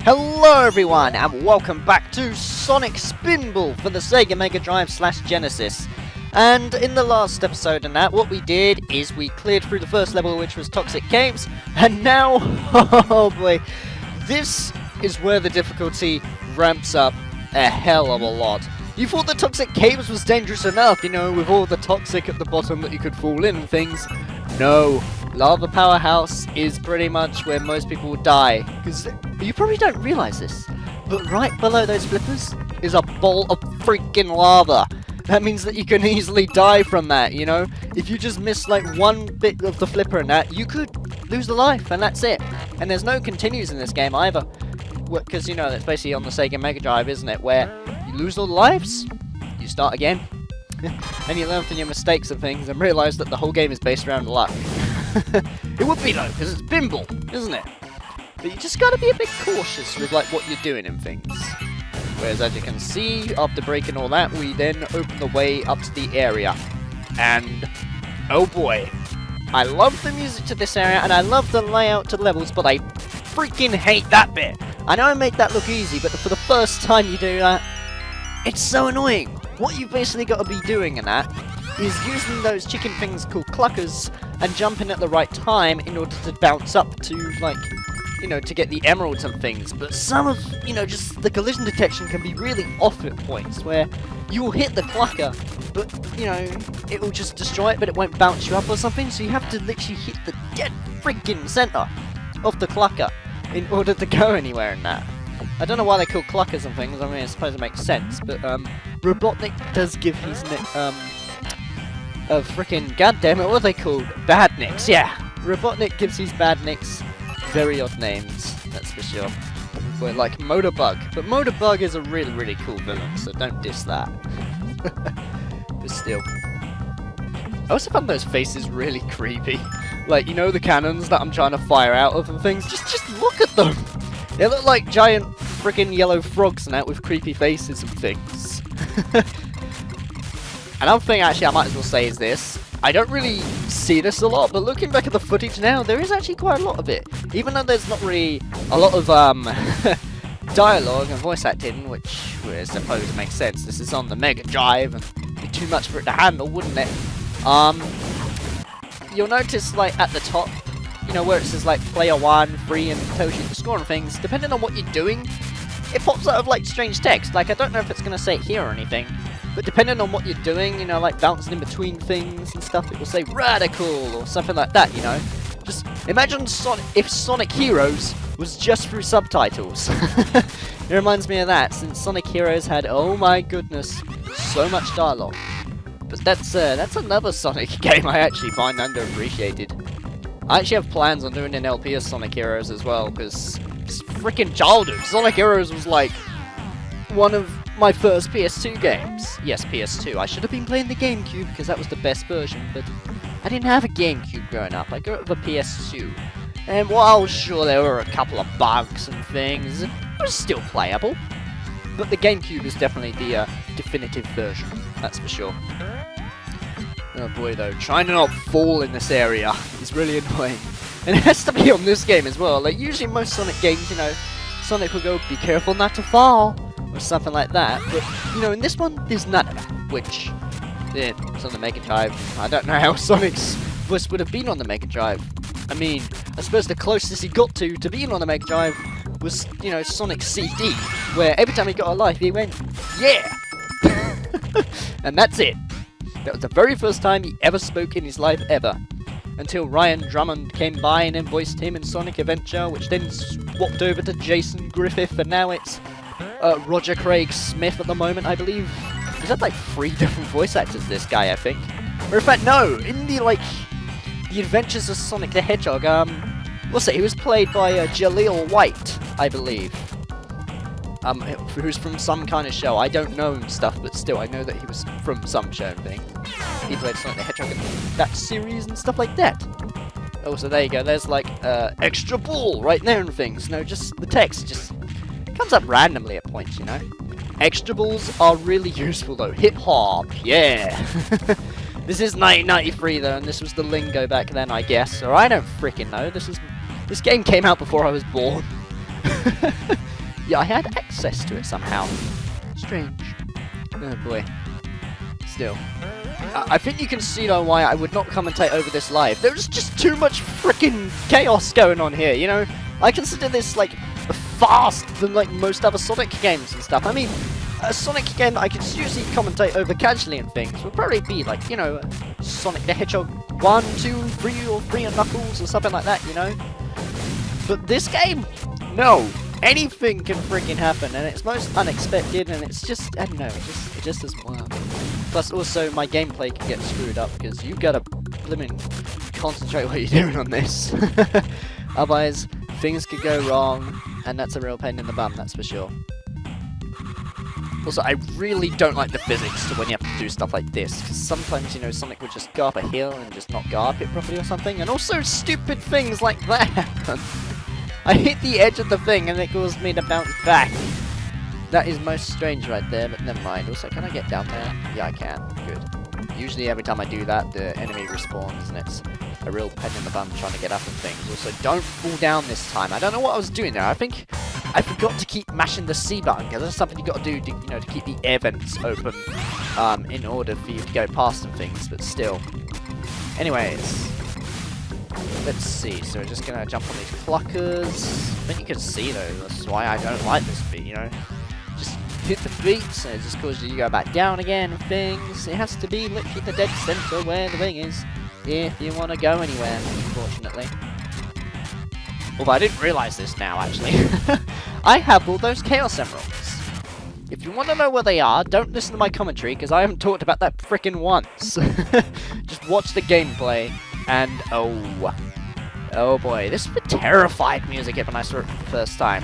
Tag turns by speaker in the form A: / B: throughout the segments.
A: Hello everyone and welcome back to Sonic Spinball for the Sega Mega Drive / Genesis. And in the last episode and that, what we did is we cleared through the first level, which was Toxic Caves, and now, oh boy, this is where the difficulty ramps up a hell of a lot. You thought the Toxic Caves was dangerous enough, you know, with all the toxic at the bottom that you could fall in and things. No, Lava Powerhouse is pretty much where most people will die, because you probably don't realise this, but right below those flippers is a bowl of freaking lava. That means that you can easily die from that, you know? If you just miss like one bit of the flipper and that, you could lose the life, and that's it. And there's no continues in this game either, because, you know, that's basically on the Sega Mega Drive, isn't it? Where you lose all the lives, you start again, and you learn from your mistakes and things, and realise that the whole game is based around luck. It would be though, because it's pinball, isn't it? But you just gotta be a bit cautious with like what you're doing and things. Whereas as you can see, after breaking all that, we then open the way up to the area. And, oh boy, I love the music to this area, and I love the layout to the levels, but I freaking hate that bit. I know I made that look easy, but for the first time you do that, it's so annoying. What you basically got to be doing in that is using those chicken things called cluckers and jumping at the right time in order to bounce up to, like, you know, to get the emeralds and things. But some of, you know, just the collision detection can be really off at points where you will hit the clucker, but, you know, it will just destroy it, but it won't bounce you up or something, so you have to literally hit the dead freaking center of the clucker in order to go anywhere in that. I don't know why they call cluckers and things. I mean, I suppose it makes sense, but Robotnik does give his freaking goddammit, what are they called? Badniks, yeah. Robotnik gives his badniks very odd names, that's for sure. We're like Motorbug, but Motorbug is a really, really cool villain, so don't diss that. But still. I also found those faces really creepy. Like, you know the cannons that I'm trying to fire out of and things? Just look at them! They look like giant freaking yellow frogs and that with creepy faces and things. Another thing actually I might as well say is this. I don't really see this a lot, but looking back at the footage now, there is actually quite a lot of it. Even though there's not really a lot of dialogue and voice acting, which I suppose makes sense. This is on the Mega Drive, and it'd be too much for it to handle, wouldn't it? You'll notice, like, at the top, you know, where it says, like, player 1, free, and tells you the score and things, depending on what you're doing, it pops out of, like, strange text. Like, I don't know if it's going to say it here or anything, but depending on what you're doing, you know, like, bouncing in between things and stuff, it will say radical or something like that, you know? Just imagine if Sonic Heroes was just through subtitles. It reminds me of that, since Sonic Heroes had, oh my goodness, so much dialogue. But that's another Sonic game I actually find underappreciated. I actually have plans on doing an LP of Sonic Heroes as well, because it's freaking childhood. Sonic Heroes was like one of my first PS2 games. Yes, PS2. I should have been playing the GameCube because that was the best version, but I didn't have a GameCube growing up. I grew up with a PS2. And while sure there were a couple of bugs and things, it was still playable. But the GameCube is definitely the definitive version, that's for sure. Oh boy though, trying to not fall in this area is really annoying. And it has to be on this game as well. Like usually most Sonic games, you know, Sonic will go, be careful not to fall, or something like that. But, you know, in this one, there's none of that, which, it's on the Mega Drive. I don't know how Sonic's voice would have been on the Mega Drive. I mean, I suppose the closest he got to being on the Mega Drive was, you know, Sonic CD, where every time he got a life, he went, yeah! And that's it. That was the very first time he ever spoke in his life ever. Until Ryan Drummond came by and then voiced him in Sonic Adventure, which then swapped over to Jason Griffith, and now it's Roger Craig Smith at the moment, I believe. He's had like 3 different voice actors, this guy, I think. Or in fact, no, in the Adventures of Sonic the Hedgehog, what's it, he was played by Jaleel White, I believe. Who's from some kind of show. I don't know him stuff, but still, I know that he was from some show thing. He played Sonic the Hedgehog in that series and stuff like that. Oh, so there you go. There's like extra ball right there and things. No, just the text just comes up randomly at points, you know. Extra balls are really useful though. Hip hop, yeah. This is 1993 though, and this was the lingo back then, I guess. Or I don't freaking know. This game came out before I was born. Yeah, I had access to it somehow. Strange. Oh boy. Still. I think you can see though why I would not commentate over this live. There's just too much freaking chaos going on here, you know? I consider this like fast than like most other Sonic games and stuff. I mean, a Sonic game that I could usually commentate over casually and things would probably be like, you know, Sonic the Hedgehog 1, 2, 3, or 3 and Knuckles or something like that, you know? But this game, no. Anything can freaking happen, and it's most unexpected, and it's just, I don't know, it just doesn't work. Plus, also, my gameplay can get screwed up, because you gotta blimmin' concentrate what you're doing on this. Otherwise, things could go wrong, and that's a real pain in the bum, that's for sure. Also, I really don't like the physics to when you have to do stuff like this, because sometimes, you know, Sonic would just go up a hill and just not go up it properly or something, and also stupid things like that happen. I hit the edge of the thing and it caused me to bounce back. That is most strange right there, but never mind. Also, can I get down there? Yeah, I can. Good. Usually every time I do that, the enemy respawns and it's a real pain in the bum trying to get up and things. Also, don't fall down this time. I don't know what I was doing there. I think I forgot to keep mashing the C button, because that's something you got to do to, you know, to keep the air vents open in order for you to go past and things, but still. Anyways. Let's see, so we're just gonna jump on these cluckers. I think you can see though, that's why I don't like this beat, you know. Just hit the beats and it just causes you to go back down again and things. It has to be literally the dead center where the thing is, if you want to go anywhere, unfortunately. Although I didn't realise this now, actually. I have all those Chaos Emeralds. If you want to know where they are, don't listen to my commentary, because I haven't talked about that frickin' once. Just watch the gameplay. And oh boy, this terrified me as a kid when I saw it for the first time.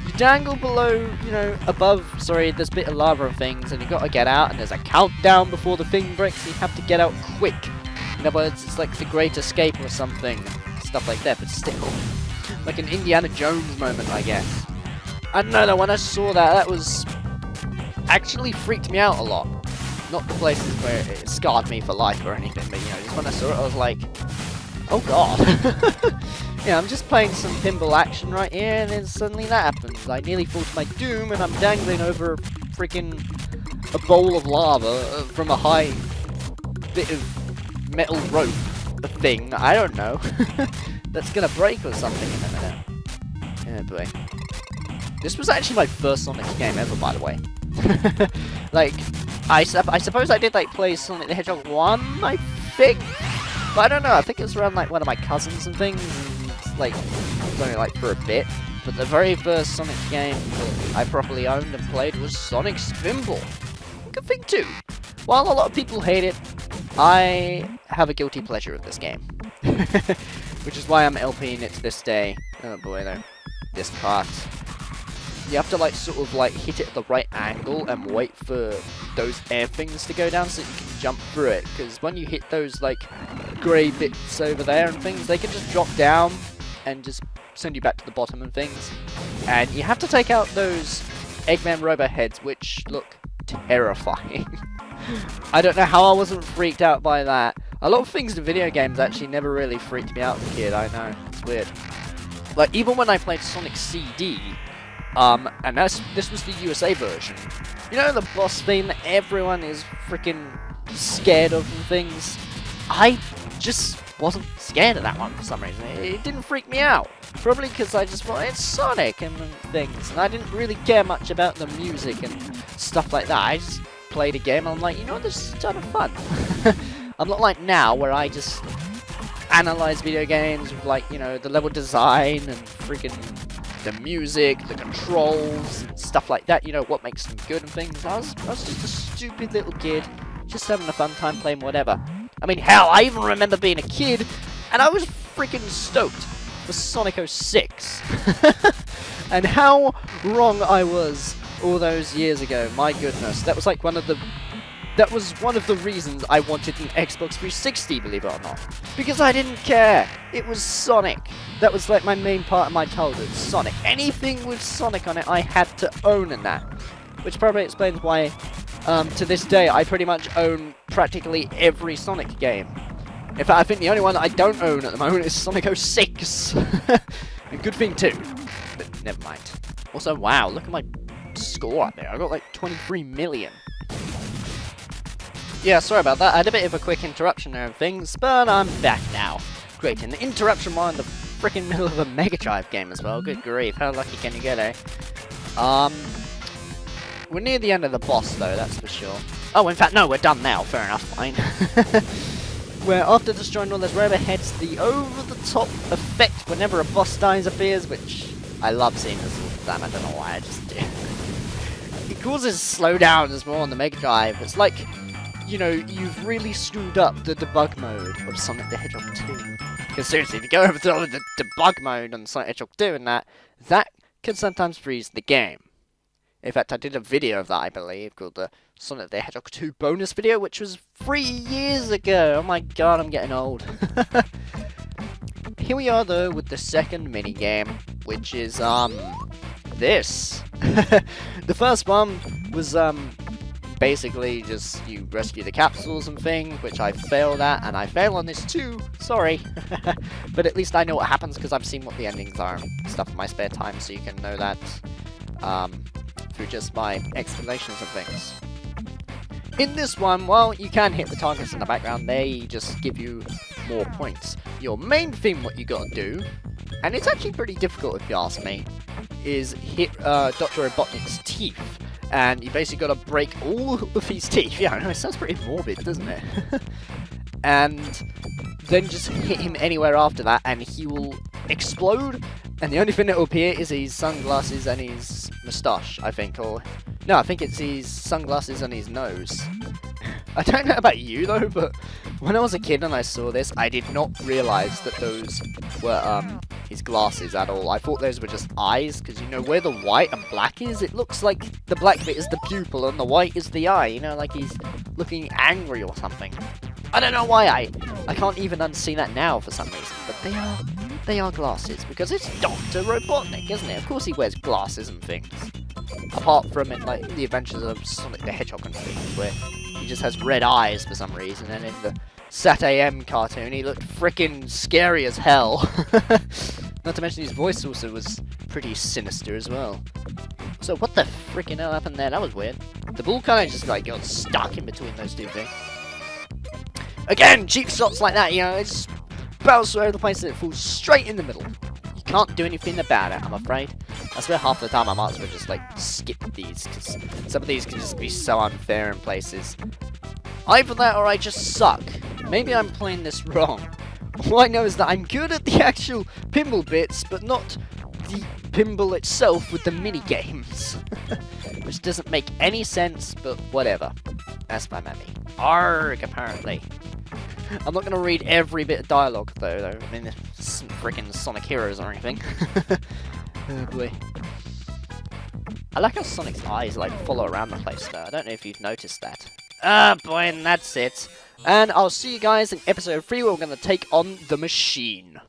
A: You dangle below, you know, above, sorry, there's a bit of lava and things, and you gotta get out, and there's a countdown before the thing breaks, and you have to get out quick. In other words, it's like the Great Escape or something, stuff like that, but still. Like an Indiana Jones moment, I guess. I don't know though, when I saw that, that was actually freaked me out a lot. Not the places where it scarred me for life or anything, but you know, just when I saw it, I was like, oh god. Yeah, I'm just playing some pinball action right here, and then suddenly that happens. I nearly fall to my doom, and I'm dangling over a bowl of lava from a high bit of metal rope thing. I don't know. That's gonna break or something in a minute. Oh boy. This was actually my first Sonic game ever, by the way. Like, I suppose I did like play Sonic the Hedgehog 1, I think, but I don't know. I think it was around like one of my cousins and things, and like it was only like for a bit. But the very first Sonic game that I properly owned and played was Sonic Spinball. Good thing too. While a lot of people hate it, I have a guilty pleasure of this game, which is why I'm LPing it to this day. Oh boy, though, this part. You have to like sort of like hit it at the right angle and wait for those air things to go down so you can jump through it, because when you hit those like grey bits over there and things, they can just drop down and just send you back to the bottom and things. And you have to take out those Eggman Robo heads, which look terrifying. I don't know how I wasn't freaked out by that. A lot of things in video games actually never really freaked me out as a kid, I know, it's weird. Like even when I played Sonic CD, and this was the USA version. You know the boss theme that everyone is freaking scared of and things? I just wasn't scared of that one for some reason. It didn't freak me out. Probably because I just thought it's Sonic and things, and I didn't really care much about the music and stuff like that. I just played a game and I'm like, you know, this is a ton of fun. I'm not like now where I just analyze video games with like, you know, the level design and freaking the music, the controls, and stuff like that, you know, what makes them good and things. I was just a stupid little kid, just having a fun time playing whatever. I mean, hell, I even remember being a kid, and I was freaking stoked for Sonic 06. And how wrong I was all those years ago, my goodness. That was like one of the reasons I wanted an Xbox 360, believe it or not. Because I didn't care. It was Sonic. That was like my main part of my childhood, Sonic. Anything with Sonic on it, I had to own in that. Which probably explains why, to this day, I pretty much own practically every Sonic game. In fact, I think the only one that I don't own at the moment is Sonic 06. A good thing too. But never mind. Also, wow, look at my score up there. I got like 23 million. Yeah, sorry about that. I had a bit of a quick interruption there and things, but I'm back now. Great, an interruption while in the freaking middle of a Mega Drive game as well. Good grief, how lucky can you get, eh? We're near the end of the boss though, that's for sure. Oh, in fact, no, we're done now. Fair enough, fine. Where after destroying all those robot heads, the over-the-top effect whenever a boss dies appears, which I love seeing this all the time. I don't know why, I just do. It causes slowdowns more on the Mega Drive. It's like, you know, you've really screwed up the debug mode of Sonic the Hedgehog 2. Because seriously, if you go over to the debug mode on Sonic the Hedgehog 2 and that can sometimes freeze the game. In fact, I did a video of that, I believe, called the Sonic the Hedgehog 2 bonus video, which was 3 years ago. Oh my god, I'm getting old. Here we are, though, with the second minigame, which is, this. The first one was, basically just you rescue the capsules and things, which I failed at, and I fail on this too, sorry. But at least I know what happens because I've seen what the endings are and stuff in my spare time, so you can know that, through just my explanations of things. In this one, well, you can hit the targets in the background, they just give you more points. Your main thing, what you gotta do, and it's actually pretty difficult if you ask me, is hit Dr. Robotnik's teeth. And you basically gotta break all of his teeth. Yeah, I know, it sounds pretty morbid, doesn't it? And then just hit him anywhere after that, and he will explode. And the only thing that will appear is his sunglasses and his moustache, I think. Or no, I think it's his sunglasses and his nose. I don't know about you though, but when I was a kid and I saw this, I did not realise that those were his glasses at all. I thought those were just eyes, because you know where the white and black is? It looks like the black bit is the pupil and the white is the eye, you know, like he's looking angry or something. I don't know why I can't even unsee that now for some reason, but they are glasses, because it's Dr. Robotnik, isn't it? Of course he wears glasses and things. Apart from in like the Adventures of Sonic the Hedgehog and things, where he just has red eyes for some reason, and in the Sat AM cartoon he looked frickin' scary as hell. Not to mention his voice also was pretty sinister as well. So what the frickin' hell happened there? That was weird. The ball kinda just like got stuck in between those two things. Again, cheap shots like that, you know, it just bounces all over the place and it falls straight in the middle. You can't do anything about it, I'm afraid. I swear half the time I might as well just like skip these, because some of these can just be so unfair in places. Either that or I just suck. Maybe I'm playing this wrong. All I know is that I'm good at the actual pinball bits, but not the pinball itself with the mini-games. Which doesn't make any sense, but whatever. That's my mammy. Arrgh, apparently. I'm not going to read every bit of dialogue, though. I mean, it's freaking Sonic Heroes or anything. Oh boy. I like how Sonic's eyes, like, follow around the place, though. I don't know if you've noticed that. Ah, boy, and that's it. And I'll see you guys in episode 3 where we're going to take on the machine.